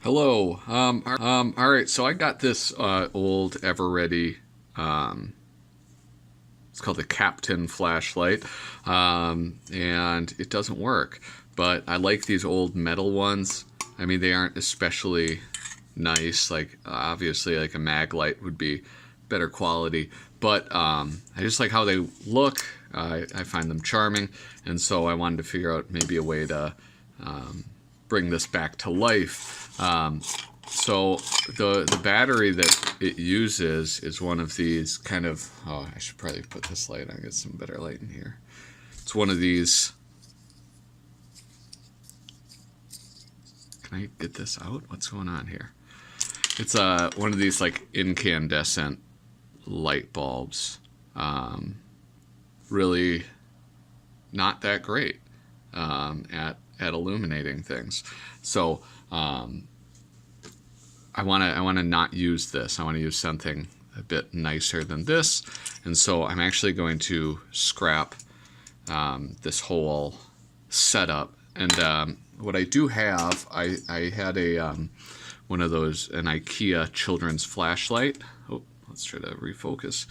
Hello. All right. So I got this old Eveready. It's called the Captain flashlight, and it doesn't work. But I like these old metal ones. I mean, they aren't especially nice. Like obviously, like a mag light would be better quality. But I just like how they look. I find them charming, and so I wanted to figure out maybe a way to bring this back to life. So the battery that it uses is one of these kind of, oh, I should probably put this light on, get some better light in here. It's one of these, can I get this out? What's going on here? It's one of these like incandescent light bulbs. Really not that great at illuminating things. So I want to not use this. I want to use something a bit nicer than this. And so I'm actually going to scrap this whole setup. And what I do have, I had a one of those, an Ikea children's flashlight. Oh, let's try to refocus.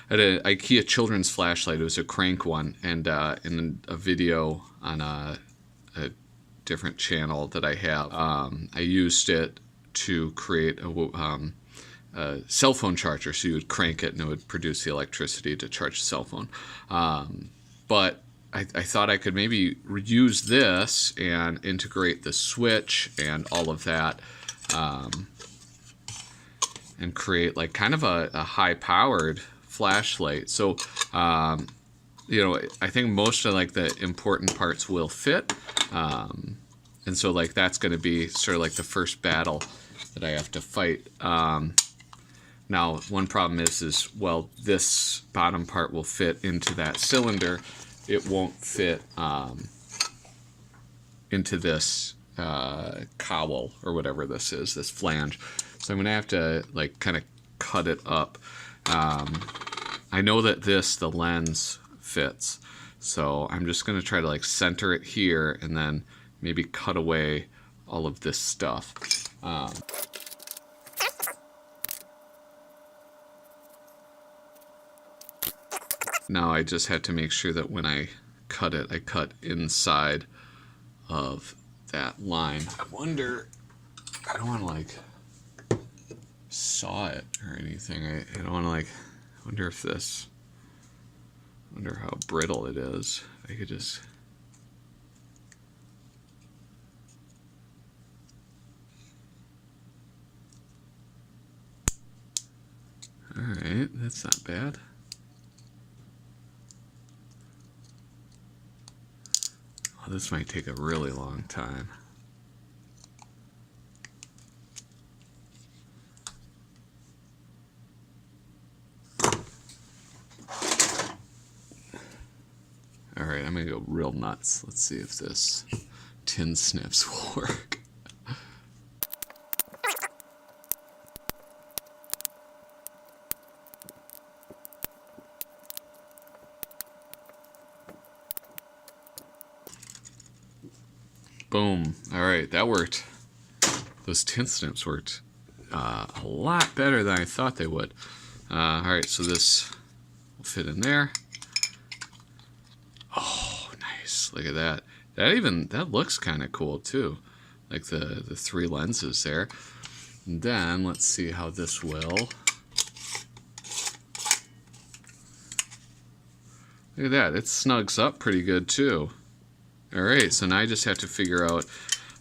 I had an Ikea children's flashlight. It was a crank one. And in a video on a different channel that I have, I used it to create a cell phone charger. So you would crank it and it would produce the electricity to charge the cell phone. But I thought I could maybe use this and integrate the switch and all of that, and create like kind of a high-powered flashlight. So you know, I think most of like the important parts will fit, and so like that's going to be sort of like the first battle that I have to fight. Now, one problem is well, this bottom part will fit into that cylinder. It won't fit into this cowl or whatever this is, this flange. So I'm going to have to like kind of cut it up. I know that the lens fits, so I'm just going to try to like center it here and then maybe cut away all of this stuff. Now I just had to make sure that when I cut it, I cut inside of that line. I wonder, I don't want to like saw it or anything. I don't want to like, I wonder if this, I wonder how brittle it is. If I could just, all right, that's not bad. Oh, this might take a really long time. All right, I'm gonna go real nuts. Let's see if this tin snips will work. Boom. All right, that worked. Those tin snips worked a lot better than I thought they would. All right, so this will fit in there. Oh, nice. Look at that. That looks kind of cool too. Like the three lenses there. And then let's see how this will. Look at that. It snugs up pretty good too. All right, so now I just have to figure out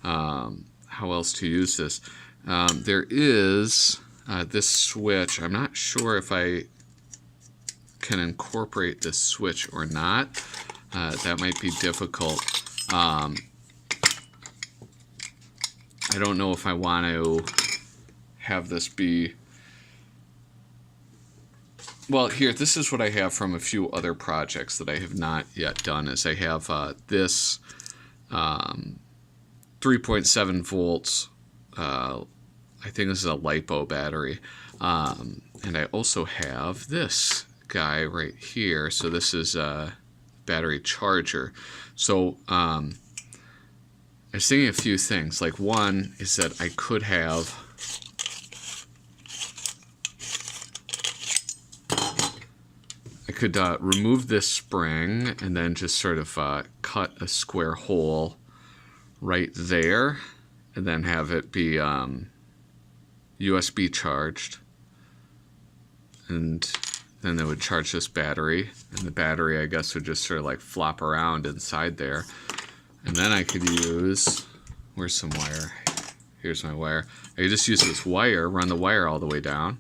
how else to use this. There is this switch. I'm not sure if I can incorporate this switch or not. That might be difficult. I don't know if I want to have this be... Well, here, this is what I have from a few other projects that I have not yet done. Is I have this 3.7 volts, I think this is a lipo battery, and I also have this guy right here. So this is a battery charger. So I was thinking a few things. Like, one is that I could have remove this spring and then just sort of cut a square hole right there, and then have it be USB charged, and then it would charge this battery, and the battery, I guess, would just sort of like flop around inside there. And then I could use, where's some wire? Here's my wire. I could just use this wire, run the wire all the way down.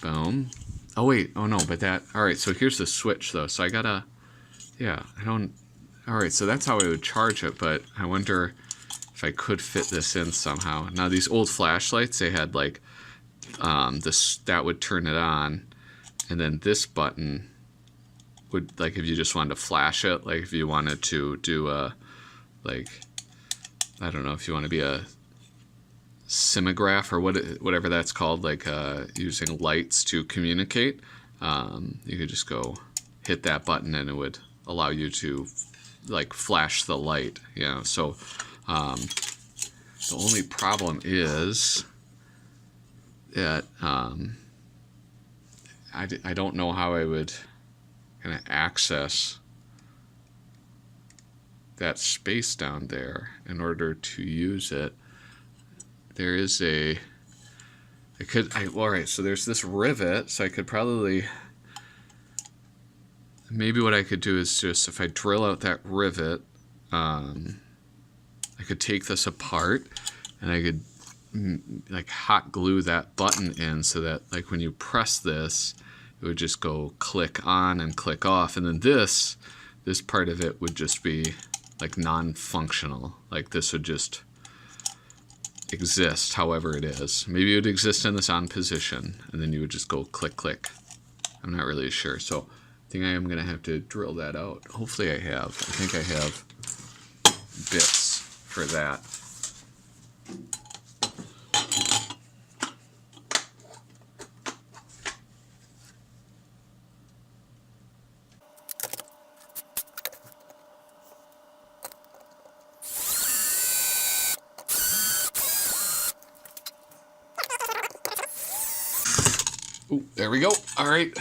Boom. Oh wait, oh no, but that, all right, so here's the switch though. So I gotta, yeah, I don't, all right, so that's how I would charge it, but I wonder if I could fit this in somehow. Now these old flashlights, they had like, this, that would turn it on, and then this button would, like if you just wanted to flash it, like if you wanted to do a, like, I don't know, if you want to be a simograph or whatever that's called, like using lights to communicate, you could just go hit that button and it would allow you to like flash the light, you know. So the only problem is that I don't know how I would kind of access that space down there in order to use it. There is a, all right, so there's this rivet, so I could probably, maybe what I could do is just, if I drill out that rivet, I could take this apart, and I could like hot glue that button in so that like when you press this, it would just go click on and click off, and then this part of it would just be like non-functional. Like this would just exist however it is. Maybe it would exist in this on position, and then you would just go click click. I'm not really sure, so I think I am gonna have to drill that out. Hopefully I have. I think I have bits for that. Ooh, there we go. All right.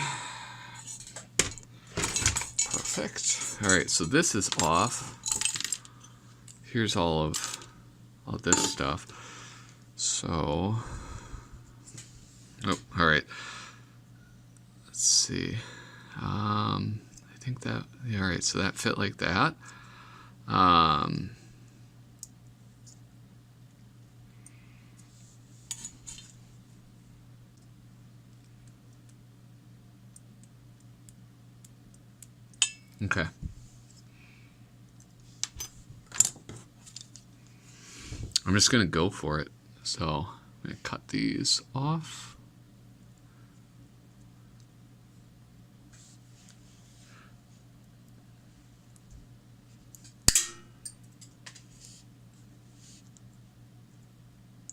Perfect. All right, so this is off. Here's all this stuff. So, oh, all right. Let's see. I think that, yeah, all right, so that fit like that. Okay. I'm just going to go for it. So I'm going to cut these off.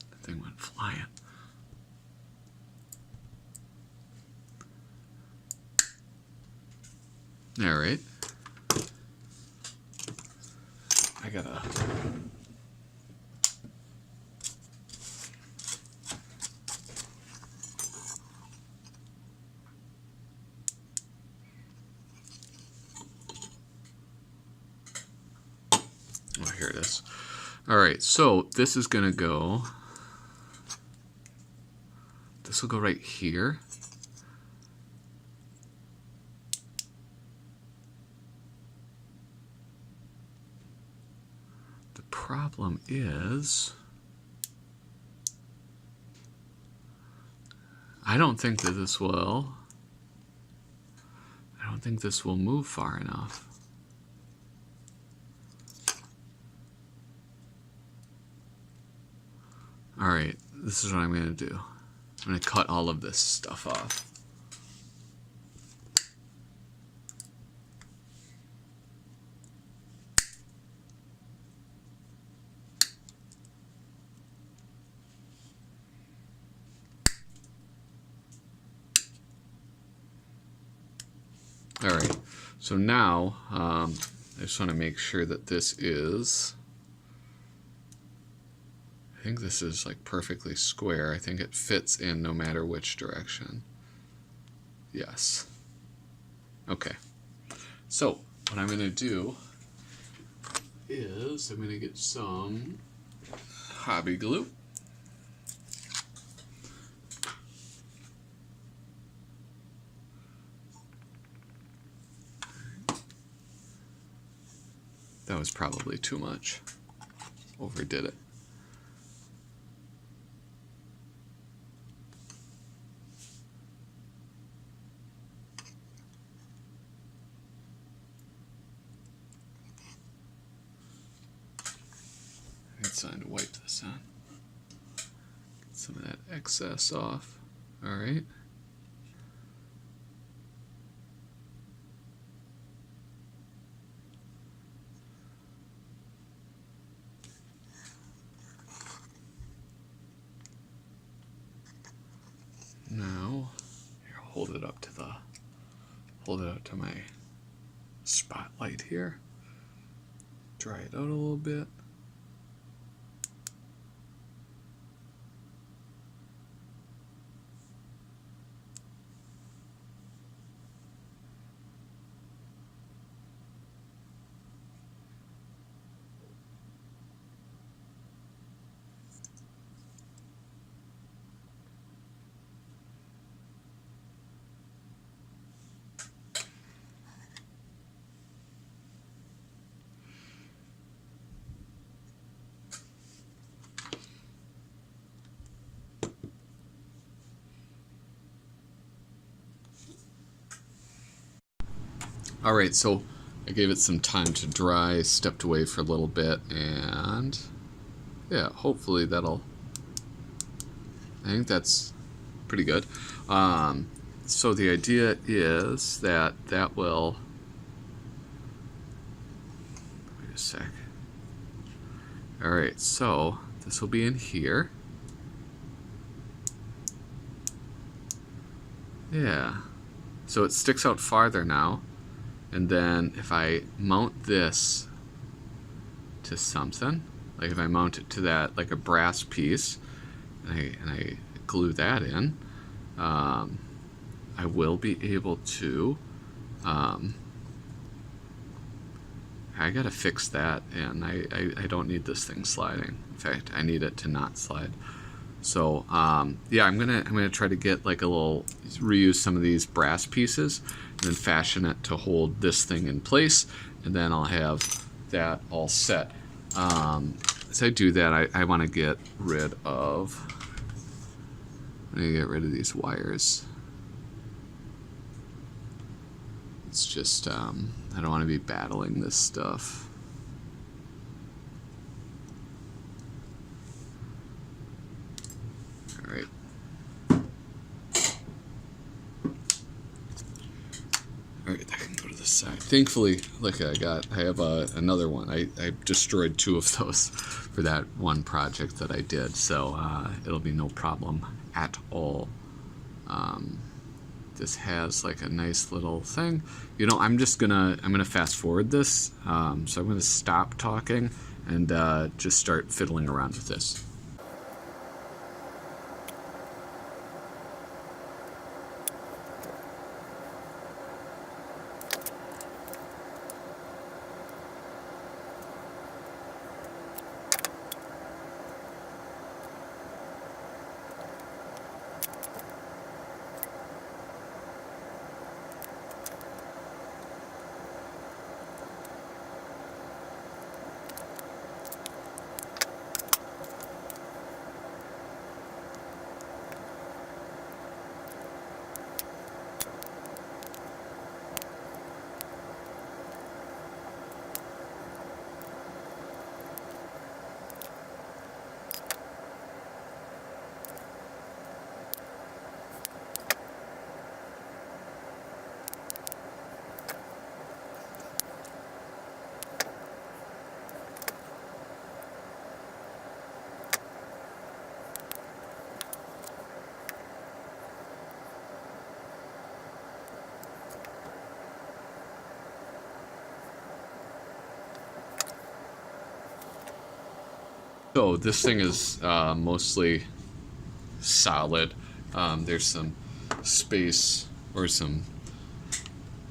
That thing went flying. All right. I gotta. Oh, here it is. All right, so this is gonna go. This will go right here. Problem is, I don't think this will move far enough. All right, this is what I'm going to do. I'm going to cut all of this stuff off. All right, so now I just want to make sure that this is, I think this is like perfectly square. I think it fits in no matter which direction. Yes. Okay. So what I'm going to do is I'm going to get some hobby glue. That was probably too much. Overdid it. It's time to wipe this on. Get some of that excess off. All right. Now, here, hold it up to my spotlight here. Dry it out a little bit. All right, so I gave it some time to dry, stepped away for a little bit, and yeah, hopefully I think that's pretty good. So the idea is that will, wait a sec. All right, so this will be in here. Yeah, so it sticks out farther now. And then if I mount this to something, like if I mount it to that, like a brass piece, and I glue that in, I will be able to, I gotta fix that, and I don't need this thing sliding. In fact, I need it to not slide. So yeah, I'm gonna try to get like reuse some of these brass pieces and then fashion it to hold this thing in place, and then I'll have that all set. As I do that, I want to get rid of these wires. It's just I don't want to be battling this stuff. Alright. Alright, that can go to the side. Thankfully, like I have another one. I destroyed 2 of those for that one project that I did, so it'll be no problem at all. This has like a nice little thing. You know, I'm gonna fast forward this. So I'm gonna stop talking and just start fiddling around with this. So this thing is mostly solid. There's some space or some,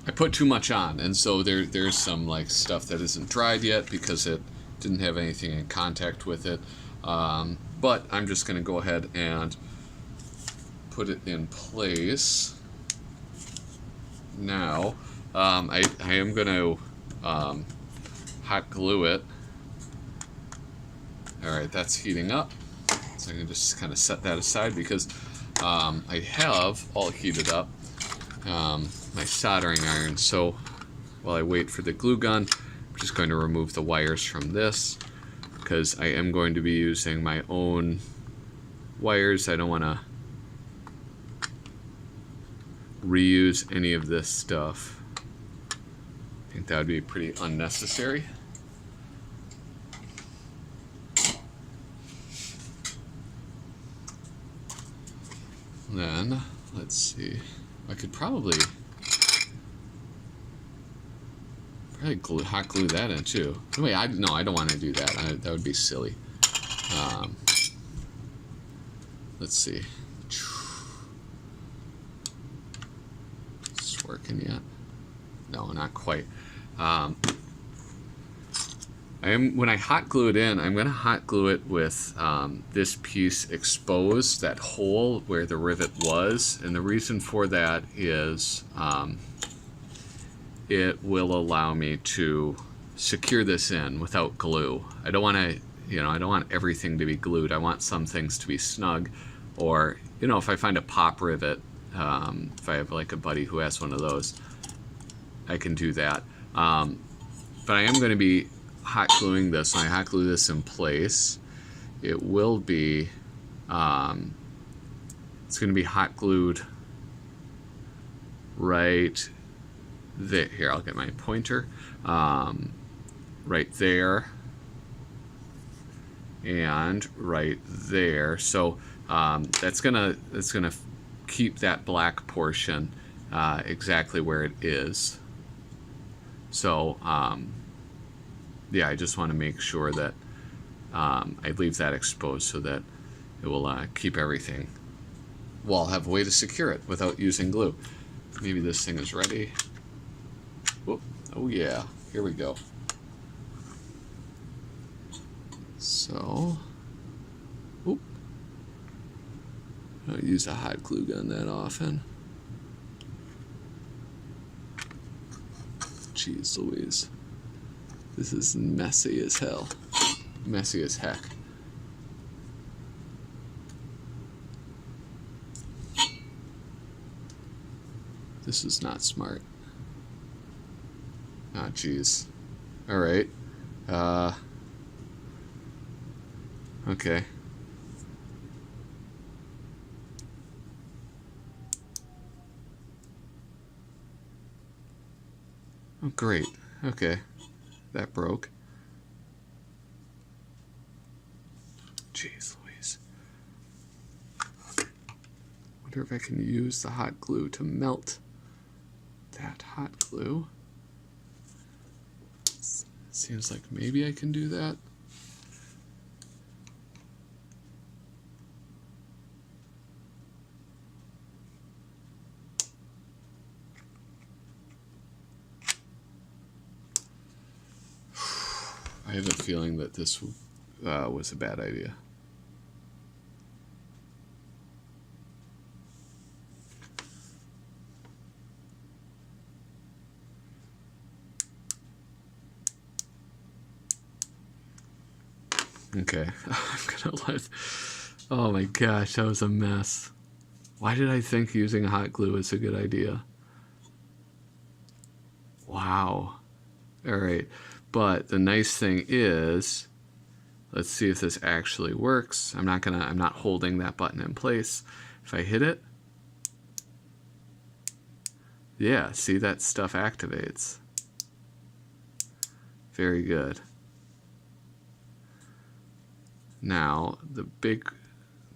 I put too much on, and so there's some like stuff that isn't dried yet because it didn't have anything in contact with it. But I'm just going to go ahead and put it in place. Now, I am going to hot glue it. Alright, that's heating up. So I'm going to just kind of set that aside because I have all heated up my soldering iron. So while I wait for the glue gun, I'm just going to remove the wires from this because I am going to be using my own wires. I don't want to reuse any of this stuff. I think that would be pretty unnecessary. Then, let's see, I could probably hot glue that in too. Wait, no, I don't want to do that. That would be silly. Let's see. Is this working yet? No, not quite. When I hot glue it in, I'm going to hot glue it with this piece exposed, that hole where the rivet was. And the reason for that is it will allow me to secure this in without glue. I don't want to, I don't want everything to be glued. I want some things to be snug. Or, if I find a pop rivet, if I have like a buddy who has one of those, I can do that. But I am going to be hot gluing this. When I hot glue this in place, it will be it's going to be hot glued right there. Here, I'll get my pointer. Right there and right there. So that's gonna keep that black portion exactly where it is. So yeah, I just want to make sure that I leave that exposed so that it will keep everything. Well, I'll have a way to secure it without using glue. Maybe this thing is ready. Whoop. Oh yeah, here we go. So, whoop. I don't use a hot glue gun that often. Jeez Louise. This is messy as hell. Messy as heck. This is not smart. Ah, jeez. Alright. Okay. Oh, great. Okay. That broke. Jeez Louise. Wonder if I can use the hot glue to melt that hot glue. Seems like maybe I can do that. I have a feeling that this was a bad idea. Okay, I'm gonna let. Oh my gosh, that was a mess. Why did I think using hot glue is a good idea? Wow. All right, but the nice thing is, let's see if this actually works. I'm not holding that button in place. If I hit it, yeah, see, that stuff activates. Very good. Now, the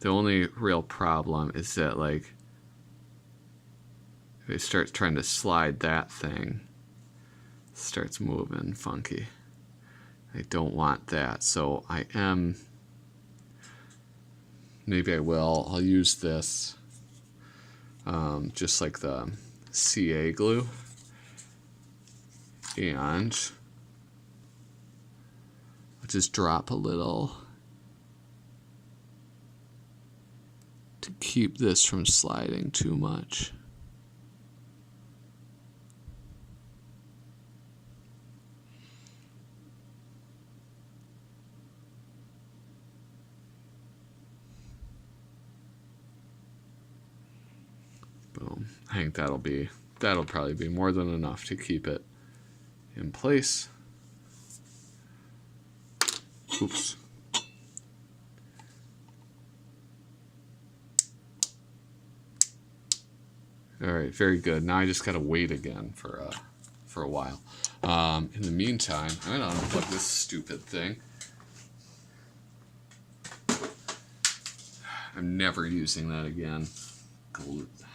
only real problem is that, like, if I start trying to slide that thing, it starts moving funky. I don't want that, so I am maybe I will. I'll use this, just like the CA glue, and I'll just drop a little to keep this from sliding too much. Boom. I think that'll probably be more than enough to keep it in place. Oops. All right, very good. Now I just gotta wait again for a while. In the meantime, I'm gonna unplug this stupid thing. I'm never using that again.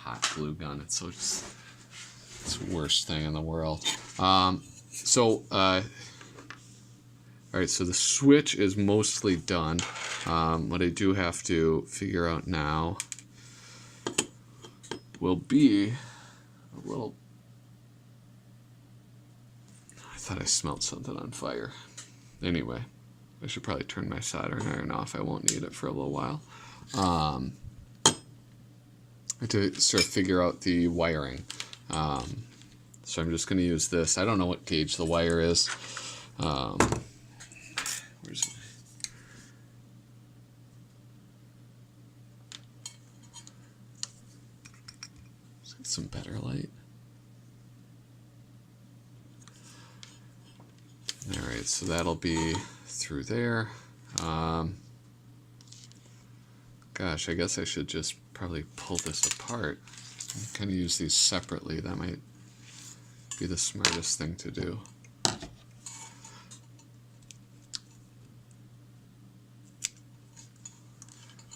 Hot glue gun. It's the worst thing in the world. All right, so the switch is mostly done. What I do have to figure out now will be a little... I thought I smelled something on fire. Anyway, I should probably turn my soldering iron off. I won't need it for a little while. I have to sort of figure out the wiring. So I'm just going to use this. I don't know what gauge the wire is. Where's it? Let's get some better light. Alright, so that'll be through there. Gosh, I guess I should just probably pull this apart. I kind of use these separately. That might be the smartest thing to do.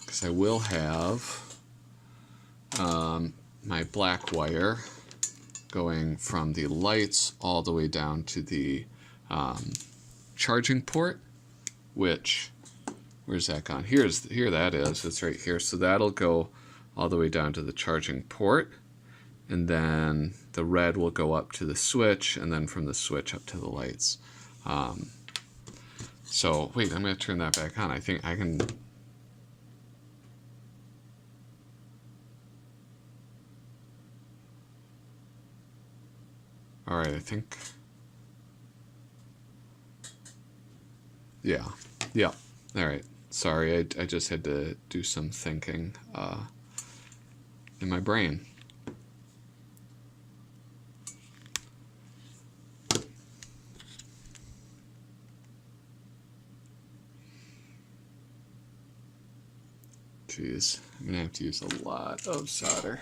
Because I will have my black wire going from the lights all the way down to the charging port, which... Where's that gone? Here that is. It's right here. So that'll go all the way down to the charging port. And then the red will go up to the switch, and then from the switch up to the lights. So, wait, I'm going to turn that back on. I think I can... Alright, I think... Yeah. Alright. Sorry, I just had to do some thinking in my brain. Jeez, I'm gonna have to use a lot of solder.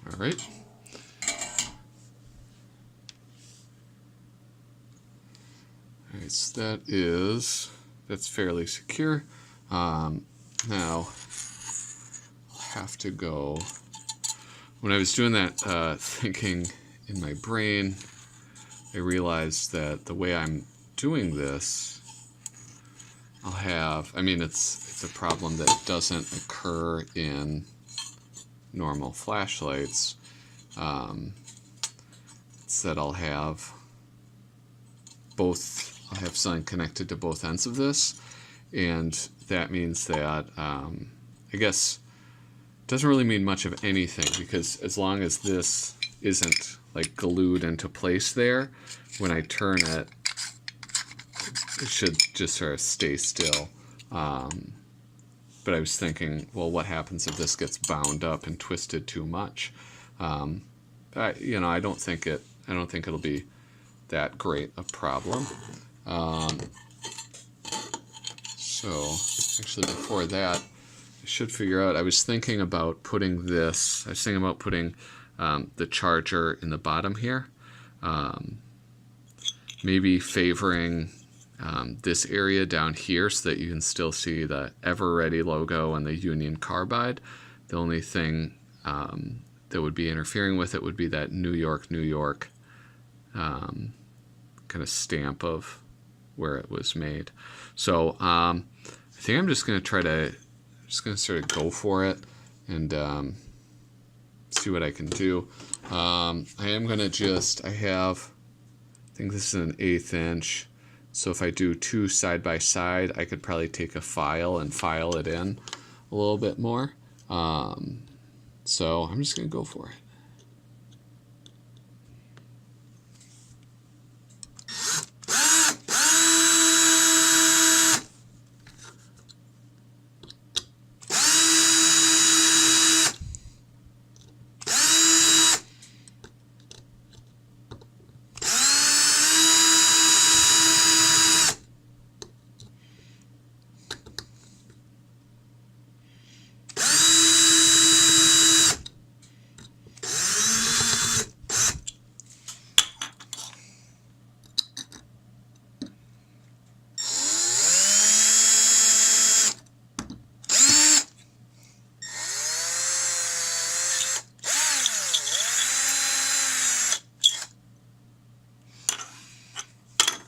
All right. All right, so that's fairly secure. Now I'll have to go. When I was doing that thinking in my brain, I realized that the way I'm doing this, I'll have. I mean, it's a problem that doesn't occur in normal flashlights. It's that I'll have something connected to both ends of this, and that means that I guess it doesn't really mean much of anything, because as long as this isn't like glued into place there, when I turn it, it should just sort of stay still. But I was thinking, well, what happens if this gets bound up and twisted too much? I don't think it'll be that great a problem. So actually, before that, I should figure out. I was thinking about putting this. I was thinking about putting the charger in the bottom here. Maybe favoring this area down here so that you can still see the Eveready logo and the Union Carbide. The only thing that would be interfering with it would be that New York, New York kind of stamp of where it was made. So I think I'm just going to sort of go for it and see what I can do. I am going to I think this is an 1/8 inch. So if I do 2 side by side, I could probably take a file and file it in a little bit more. So I'm just going to go for it.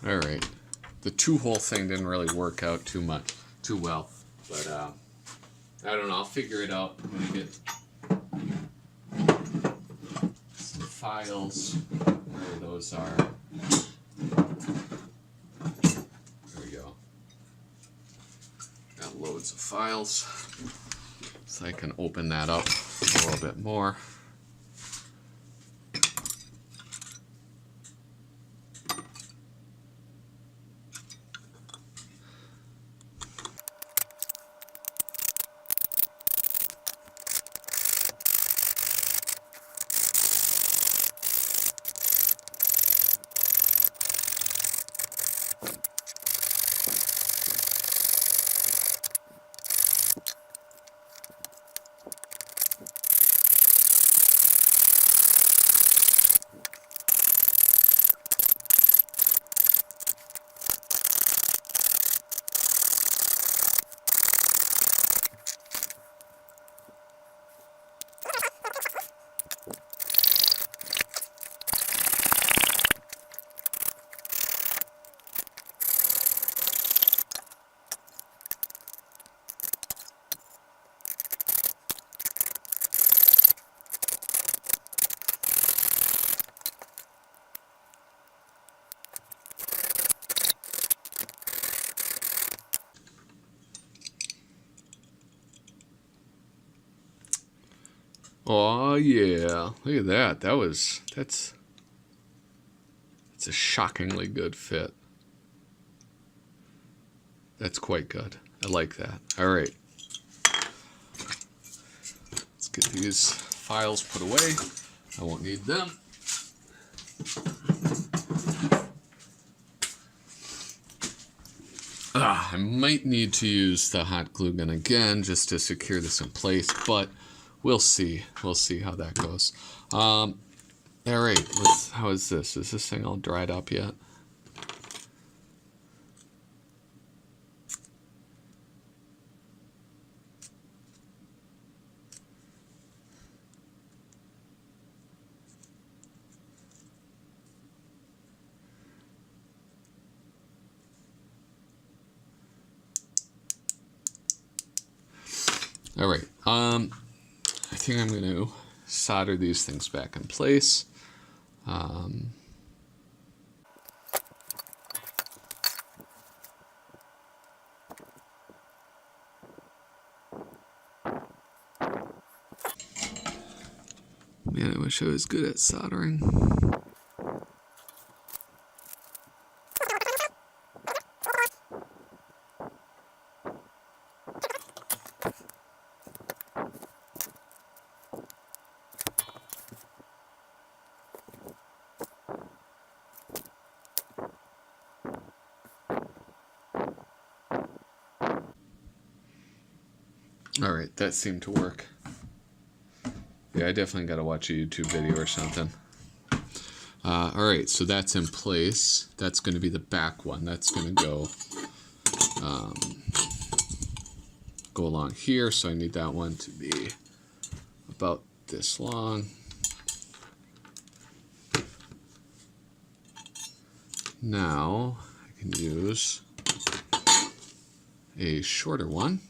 All right, the 2-hole thing didn't really work out too well, but I don't know. I'll figure it out when I get some files. Where those are. There we go. Got loads of files, so I can open that up a little bit more. Oh yeah, look at that. That's a shockingly good fit. That's quite good. I like that. All right. Let's get these files put away. I won't need them. I might need to use the hot glue gun again just to secure this in place, but we'll see. We'll see how that goes. All right. How is this? Is this thing all dried up yet? All right. I think I'm going to solder these things back in place. Man, I wish I was good at soldering. All right, that seemed to work. Yeah, I definitely got to watch a YouTube video or something. All right, so that's in place. That's going to be the back one. That's going to go along here. So I need that one to be about this long. Now I can use a shorter one.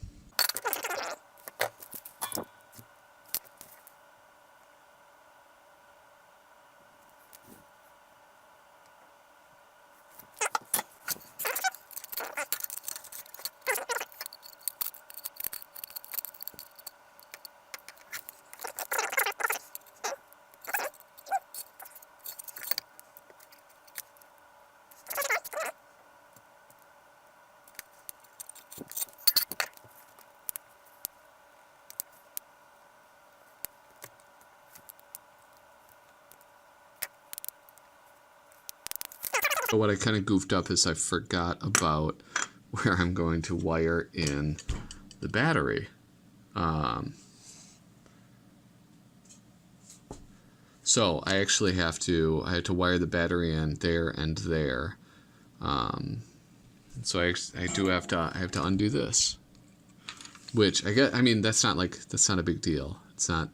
But what I kind of goofed up is I forgot about where I'm going to wire in the battery. So I actually have to wire the battery in there and there. So I do have to undo this, which I mean that's not a big deal. It's not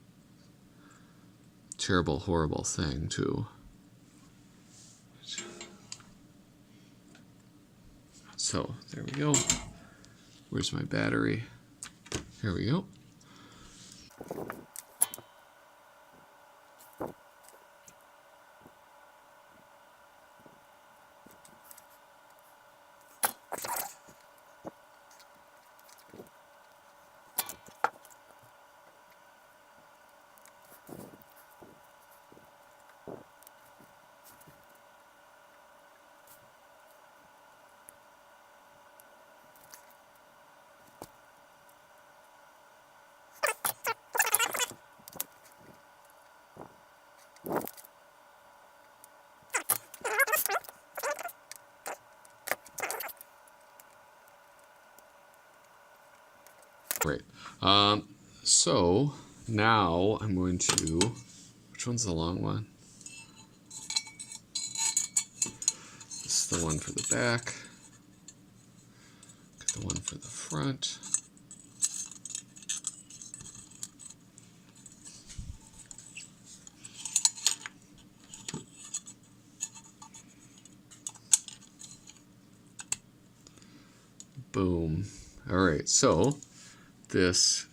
a terrible, horrible thing to. So there we go. Where's my battery? Here we go. Great. So now I'm going to, which one's the long one? This is the one for the back. Get the one for the front. Boom. All right, so this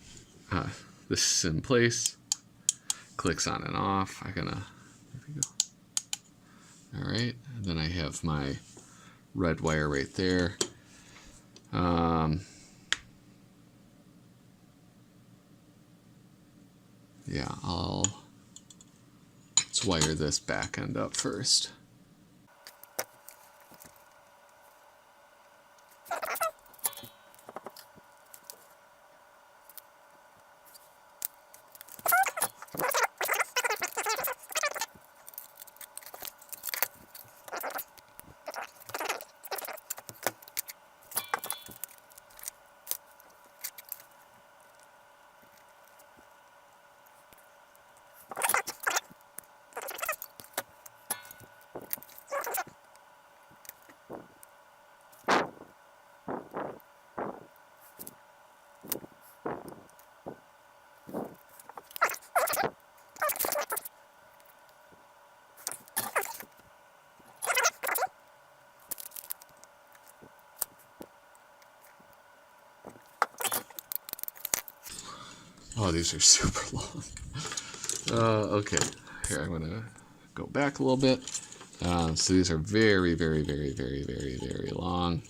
is in place. Clicks on and off. There we go. All right, and then I have my red wire right there. Yeah, let's wire this back end up first. Oh, these are super long. Okay, here I'm gonna go back a little bit. So these are very, very, very, very, very, very long.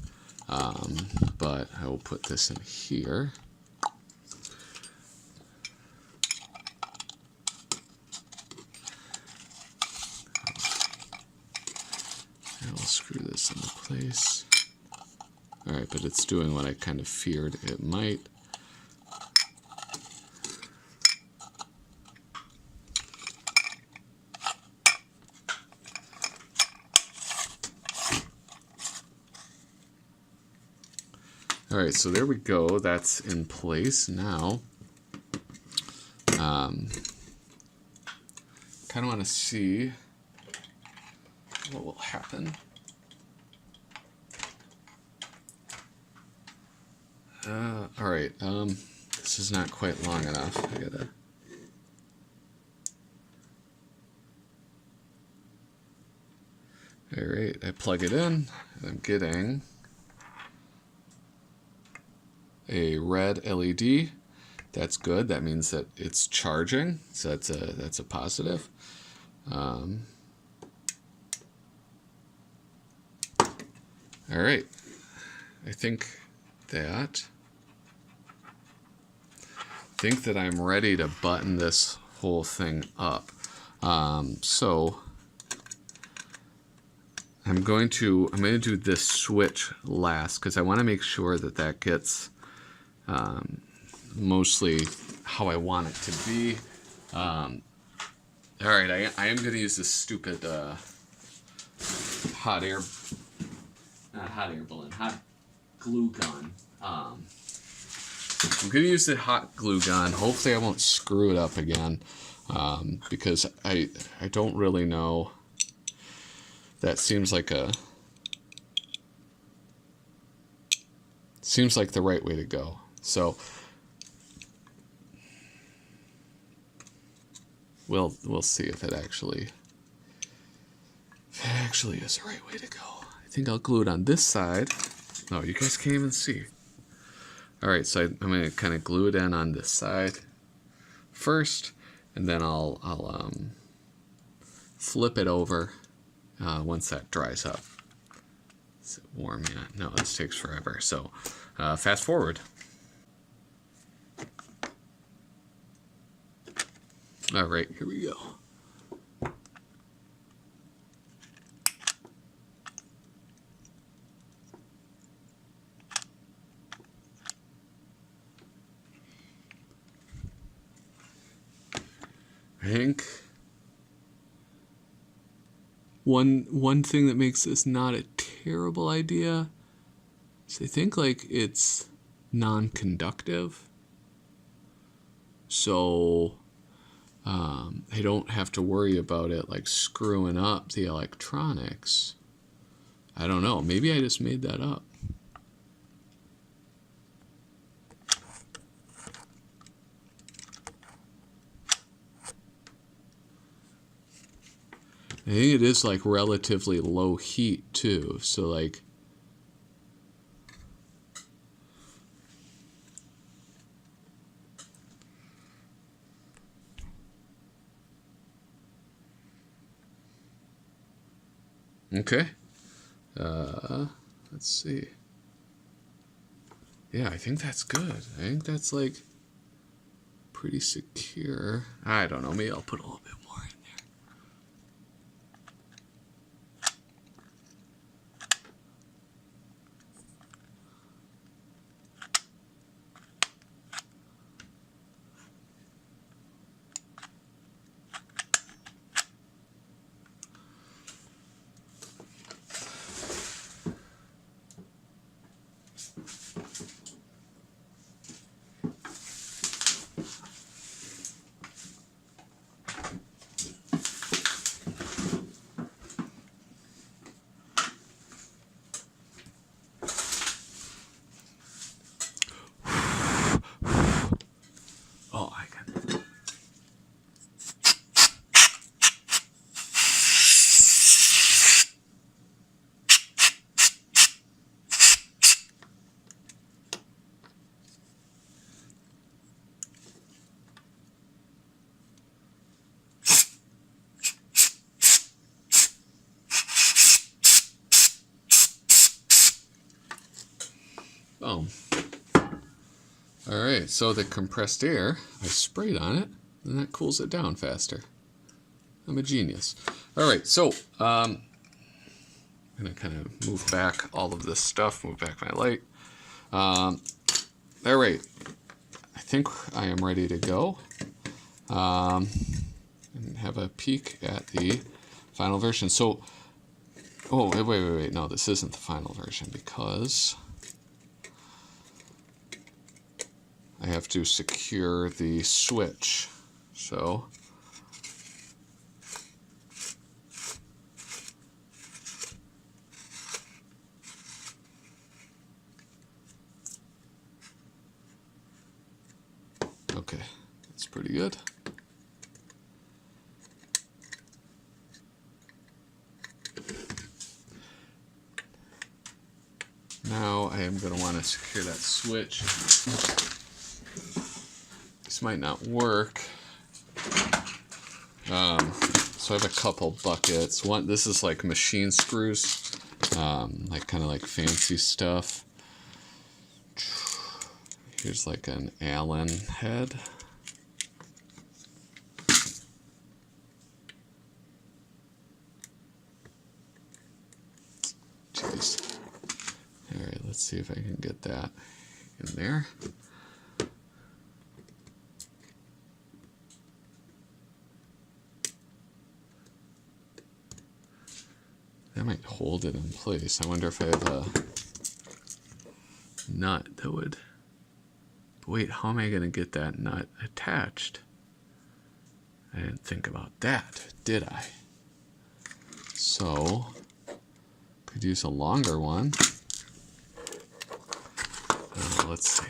But I will put this in here. And I'll screw this into place. All right, but it's doing what I kind of feared it might. All right, so there we go. That's in place now. Kind of want to see what will happen. All right, this is not quite long enough. I gotta. All right, I plug it in, and I'm getting a red LED. That's good. That means that it's charging, so that's a positive. All right, I think that I'm ready to button this whole thing up. So I'm going to do this switch last because I want to make sure that that gets mostly how I want it to be. All right, I am going to use this stupid hot glue gun. I'm going to use the hot glue gun. Hopefully I won't screw it up again because I don't really know. That seems like the right way to go. So we'll see if it actually is the right way to go. I think I'll glue it on this side. Oh, you guys can't even see. All right, so I'm going to kind of glue it in on this side first, and then I'll flip it over once that dries up. Is it warm yet? No, this takes forever. So fast forward. All right, here we go. I think one thing that makes this not a terrible idea is I think like it's non-conductive, so I don't have to worry about it like screwing up the electronics. I don't know, maybe I just made that up. I think it is like relatively low heat too, so like okay. Let's see. Yeah, I think that's good. I think that's like pretty secure. I don't know, maybe I'll put a little bit more in there. Oh, I got it. Boom. All right, so the compressed air, I sprayed on it, and that cools it down faster. I'm a genius. All right, so I'm going to kind of move back all of this stuff, move back my light. All right, I think I am ready to go and have a peek at the final version. So, oh, wait, no, this isn't the final version because I have to secure the switch. So okay, that's pretty good. Now I am going to want to secure that switch. This might not work. So I have a couple buckets. One, this is like machine screws, like kind of like fancy stuff. Here's like an Allen head. Jeez. All right, let's see if I can get that in there. That might hold it in place. I wonder if I have a nut that would... Wait, how am I going to get that nut attached? I didn't think about that, did I? So, could use a longer one. Let's see.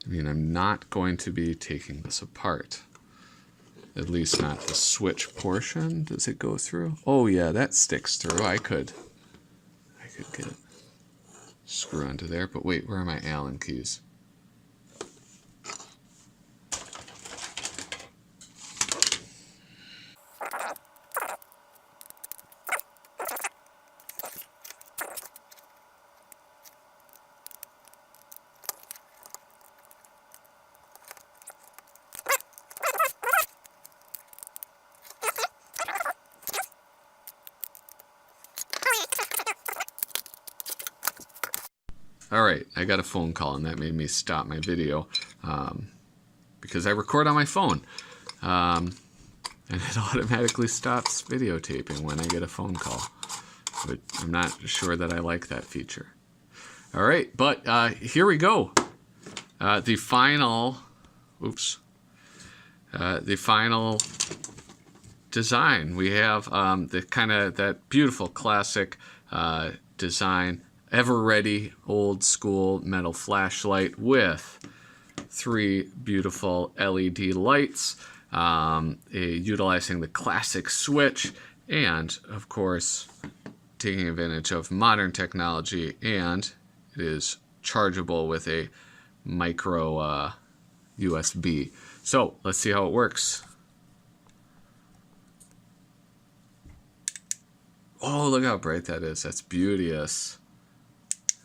I mean, I'm not going to be taking this apart. At least not the switch portion. Does it go through? Oh yeah, that sticks through. I could get it. Screw onto there, but wait, where are my Allen keys? Alright, I got a phone call and that made me stop my video because I record on my phone and it automatically stops videotaping when I get a phone call. But I'm not sure that I like that feature. Alright, but here we go. The final design. We have the kind of that beautiful classic design. Eveready old school metal flashlight with 3 beautiful LED lights, utilizing the classic switch, and of course taking advantage of modern technology, and it is chargeable with a micro USB. So let's see how it works. Oh, look how bright that is. That's beauteous.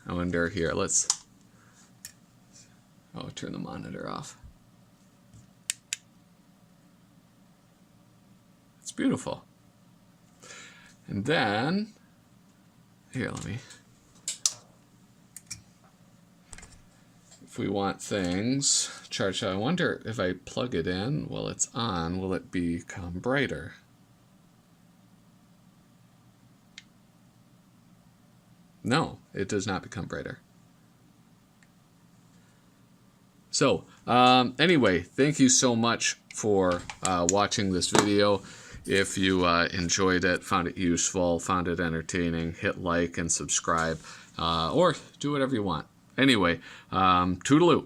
I wonder here, turn the monitor off. It's beautiful. And then, here, if we want things charged, I wonder if I plug it in while it's on, will it become brighter? No, it does not become brighter. So, anyway, thank you so much for watching this video. If you enjoyed it, found it useful, found it entertaining, hit like and subscribe, or do whatever you want. Anyway, toodaloo.